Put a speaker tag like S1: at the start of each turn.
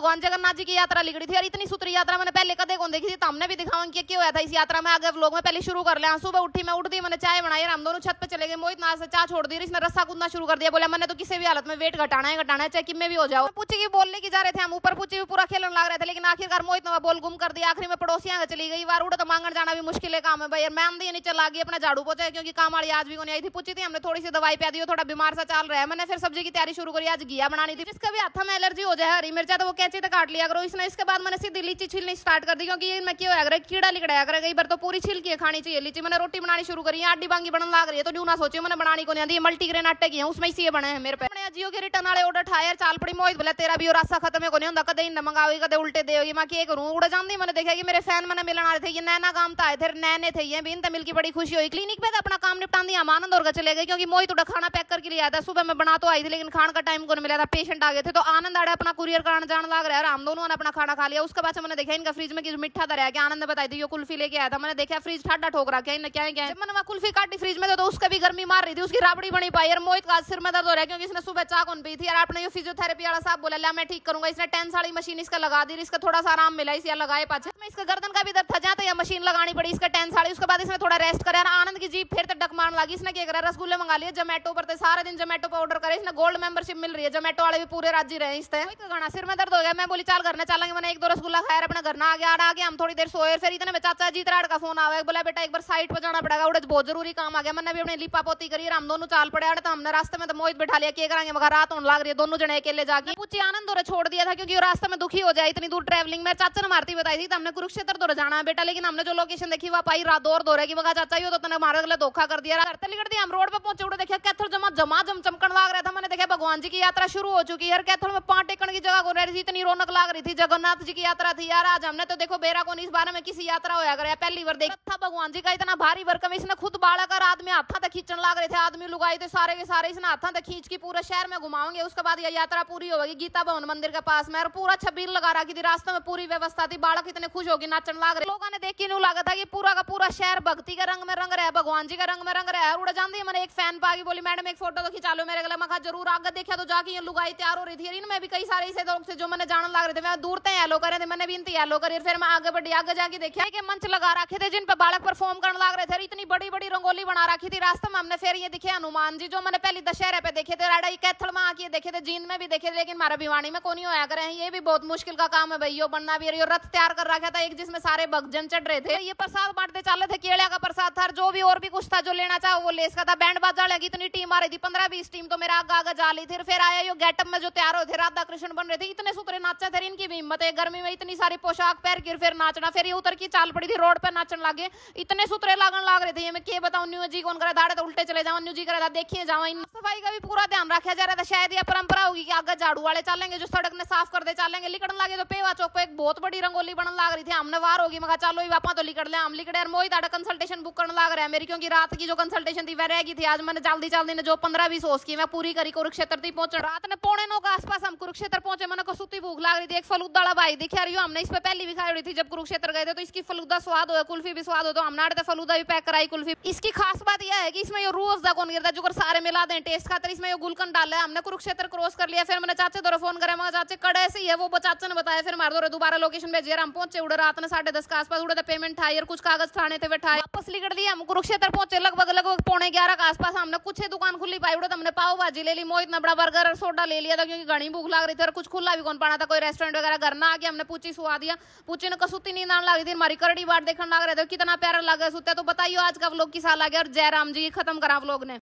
S1: भगवान जगन्नाथ जी की यात्रा लिखी थी। और इतनी सुतरी यात्रा मैंने पहले कदे कौन देखी थी, हमने भी दिखाऊंगी क्या हुआ था इस यात्रा में। आगे व्लॉग में पहले शुरू कर लिया। सुबह उठी, मैं उठती, मैंने चाय बनाई और हम दोनों छत पे चले गए। मोहित नाथ से चाय छोड़ दी, इसने रस्सा कूदना शुरू कर दिया। बोला मैंने तो किसी भी हालत में वेट घटाना है चाहे किम भी हो जाओ। पूछी की बोलने की जा रहे थे हम, ऊपर पूछी भी पूरा खेलने लग रहे थे, लेकिन आखिरकार मोहित ने बोल गुम कर दिया। आखिरी में पड़ोसियां चली गई। वार उड़ा तो मांगन जाना भी मुश्किल है काम है भाई। मैं आंधी नीचे लागी अपना झाड़ू पोछा, क्योंकि काम वाली आज भी नहीं आई थी। पूछी थी हमने, थोड़ी सी दवाई पिया दी, थोड़ा बीमार सा चल रहा है। मैंने फिर सब्जी की तैयारी शुरू करी। आज घिया बनानी थी। जिसका भी हाथ में एलर्जी हो जाए हरी मिर्चा, तो वो कैंची से काट लिया करो। इसने इसके बाद मैंने सीधी लीची छीलनी स्टार्ट कर दी, क्योंकि इनमें क्या होगा कीड़ा लिकड़ाया करे। कई बार तो पूरी छील के खानी चाहिए लीची। मैंने रोटी बनानी शुरू करी। आडी बांगी बनने लग रही है, तो ड्यू ना सोचियो मैंने बनानी को नहीं आती। मल्टीग्रेन आटे की है, उसमें इसी बने हैं मेरे पे। जियो के रिटर्न वाले ऑर्डर ठाया चाल पड़ी। मोहित बोला तेरा भी और रास्ता खत्म है को नहीं होता, कदे इन मंगाओगी कदे उल्टे देगी। मैं क्या करूं, उड़ जाती। मैंने देखा कि मेरे फैन मैंने मिलने आ रहे थे, ये नैना काम था थे, नैने थे ये भी। इनसे मिलकर बड़ी खुशी हुई। क्लिनिक पे अपना काम निपटा दिया, हम आनंद और चले गए, क्योंकि मोहित उड़ा खाना पैक करके लिया था। सुबह मैं बना तो आई थी, लेकिन खाने का टाइम को नहीं मिला था, पेशेंट आ गए थे। तो आनंद आड़ा अपना कुरियर कराने जाने लग रहा है और हम दोनों ने अपना खाना खा लिया। उसके बाद से मैंने देखा इनका फ्रिज में मिठा धरा है। आनंद ने बताई थी, कुल्फी लेके आया था। मैंने देखा फ्रिज ठंडा ठोक रखा है, क्या है। मैंने वहां कुल्फी काटी फ्रिज में, तो उसका भी गर्मी मार रही थी, उसकी राबड़ी बनी पाई। और मोहित का सिर में दर्द हो रहा है, क्योंकि इसने सुबह चाय कौन पी थी। और आपने ये फिजियोथेरेपी वाला साहब बोला ला मैं ठीक करूंगा। इसने 10 साड़ी मशीन इसका लगा दी, इसका थोड़ा सा आराम मिला। इसे लगाए पाछे में इसका गर्दन का भी दर्द था, जाते मशीन लगानी पड़ी इसका 10 साड़ी। उसके बाद इसने थोड़ा रेस्ट करे। आनंद की जीप फिर तक डक मारने लगी। इसने क्या करा, रसगुल्ले मंगा लिए जोमेटो पर, सारे दिन जोमेटो पर ऑर्डर करे। इसने गोल्ड मेंबरशिप मिल रही है, जोमेटो वाले भी पूरे राजी रहे। इससे गाना सिर में दर्द हो गया। मैं बोली चाल घर में चलेंगे। मैंने 1-2 रसगुल्ला खाया, अपने घर ना आ गया। हम थोड़ी देर सोए। फिर इतने में चाचा जीतराड़ का फोन आया। बोला बेटा एक बार साइड पर जाना पड़ेगा, उड़े बहुत जरूरी काम आ गया। मैंने भी अपनी लिपा पोती करी। हम दोनों चाल पड़े। तो हमने रास्ते में तो मोहित बैठा लिया, क्या करेंगे मगर रात होने लग रही है, दोनों जने अकेले जाके। पूछी आनंद और छोड़ दिया था, क्योंकि वो रास्ते में दुखी हो जाए इतनी दूर ट्रैवलिंग में। चाचा ने मारती बताई थी, तो हमने कुरुक्षेत्र दौर जाना है बेटा, लेकिन हमने जो लोकेशन देखी वह पाई रात दौर दौर है कि मगा चाचा यो तो तने मारे गले धोखा कर दिया। करते लिखते हम रोड पे पहुंचे, उड़े देखा कैथल जमा चमकन लग रहा था। मैंने देखा भगवान जी की यात्रा शुरू हो चुकी है। कैथल में 5 टेकन की जगह हो रही थी, इतनी रौनक लग रही थी। जगन्नाथ जी की यात्रा थी यार। आज हमने तो देखो बेरा को इस बारे में किसी यात्रा होया करे, पहली बार देखा था भगवान जी का इतना भारी भरकम। इसने खुद बालक और आदमी हाथा तक खींचने लग रहे थे। आदमी लुगाई थे सारे के सारे, इसने हाथा तक खींच के पूरे शहर में घुमाएंगे। उसके बाद यह यात्रा पूरी होगी गीता भवन मंदिर के पास में। और पूरा छबील लगा रखी थी, रास्ते में पूरी व्यवस्था थी। बालक इतने खुश होगी नाचन लग रहे। लोगों ने देख के न्यू लगा था कि पूरा का पूरा शहर भक्ति के रंग में रंग रहा है, भगवान जी के रंग में रंग रहा है। उड़ जाती है। मैंने एक फैन पागी, बोली मैडम एक फोटो तो खिंचा लो मेरे गले। मैं जरूर। आगे देखा तो जाके ये लुगाई तैयार हो रही थी। इनमें भी कई सारे ऐसे लोग थे जो मैंने जानने लग रहे थे। मैं दूर तक येलो करे थे, मैंने भी इनती येलो करी। फिर मैं आगे बढ़ी, आगे जाके देखा कि मंच लगा रखे थे जिन पे बालक परफॉर्म करने लग रहे थे। इतनी बड़ी बड़ी रंगोली बना रखी थी रास्ते में। हमने फिर ये दिखे हनुमान जी, जो मैंने पहले दशहरे पे देखे थे, राडा कैथल में आके देखे थे, जींद में भी देखे थे, लेकिन हमारा भिवानी में कोनी होया करे। ये भी बहुत मुश्किल का काम है भाई, बनना भी। रथ तैयार कर रखा था एक, जिसमें सारे भक्तजन चढ़ रहे थे। ये प्रसाद बांटते चल रहे थे, केला का प्रसाद था। जो भी और भी कुछ था जो लेना चाहो वो ले इसका था। बैंड बाजा लगी, इतनी टीम आ रही थी, 15-20 टीम तो मेरा आगे जा ली थी। फिर आया यो गेटअप में जो तैयार होते राधा कृष्ण बन रहे थे, इतने सुतरे नाचे थे। इनकी भी हिम्मत है, गर्मी में इतनी सारी पोशाक पहन के फिर नाचना। फिर ये उतर की चाल पड़ी थी, रोड पे नाचने लगे। इतने सुतरे लागन लग रहे थे। ये मैं क्या बताऊं, न्यू जी कौन करे दाड़े तो उल्टे चले जाओ, न्यू जी करे था देखिए जाओ। इन सफाई का भी पूरा ध्यान रखा जा रहा था। शायद ये परंपरा होगी कि आगे झाड़ू वाले चलेंगे, जो सड़क ने साफ कर दे चलेंगे। लिकड़न लगे तो पेवा चौक पे एक बहुत बड़ी रंगोली बनने लग रही थी। हमने वार होगी, मगर चलो ही वापा तो लिकड़ ले। हम लिकड़े और मोहित आड़ा कंसल्टेशन बुक करने लग रहा है मेरी, क्योंकि रात की जो कंसल्टेशन थी वह रह गई थी। आज मैंने जल्दी ने जो 15-20 होश की मैं पूरी करी। कुरुक्षेत्र थी पहुंचे रात ने 8:45 के आसपास हम कुरुक्षेत्र पहुंचे। मैंने को सुती भूख लग रही थी। एक फलूदा वाला भाई दिखा रही हो, हमने इस पे पहली भी खाई हुई थी जब कुरुक्षेत्र गए थे। तो इसकी फलूदा स्वाद हो, कुल्फी भी स्वाद हो, तो हमने आड़े फलूदा भी पैक कराई कुल्फी। इसकी खास बात यह है कि इसमें ये रोज दा कौन गिरता, जो सारे मिला दें टेस्ट खातर। इसमें ये गुलकंद डाला है। हमने कुरुक्षेत्र क्रॉस कर लिया। फिर मैंने चाचे दौरे फोन करा, मगर चाचे कड़े से ही है वो चाचा ने बताया। फिर मार दौरे दोबारा लोकेशन भेजिए। हम पहुंचे उड़े रात ने 10:30 के आसपास। उड़े पेमेंट था और कुछ कागज ठाने थे बैठाए, वापस लिकड़ दिया। हम कुरुक्षेत्र पहुंचे लगभग 11:45 के आसपास। हमने कुछ ही दुकान खुली पाई। उड़े हमने पाव भाजी ले ली, मोहित ने बड़ा बर्गर और सोडा ले लिया था, क्योंकि घनी भूख लग रही थी और कुछ खुला भी कौन पाना था। कोई रेस्टोरेंट वगैरह घर ना आके हमने पूछी सुहा दिया। पूछी ने कसूती नींद आने लगी थी। हमारी करड़ी बाट देखने लग रहे थे, कितना प्यारा लगा सुते। तो बताइए आज का व्लॉग किसा लगा और जय राम जी खत्म करा व्लॉग ने।